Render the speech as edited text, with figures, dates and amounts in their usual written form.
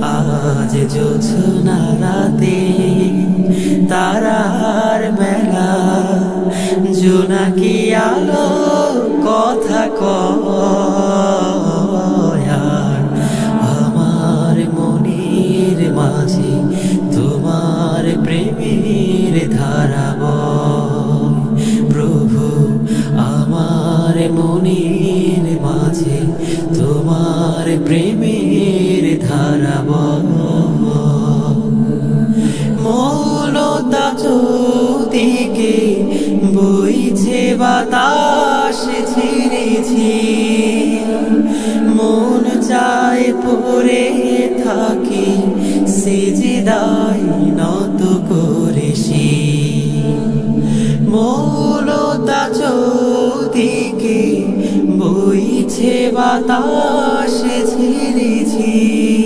আজ জোছনা রাতে তারার মেলা, জোনাকি আলো কথা কয়, আর আমার মনের মাঝে তোমার প্রেমের ধারা বয়। প্রভু আমার মনের মাঝে তোমার প্রেমের ধারা বয়। মৌলতা চৌদিকে বইছে বাতাস ঝিরেছি, মন চায় পড়ে থাকি সিজদায় নত করেছি। মৌলতা চৌদিকে বইছে বাতাস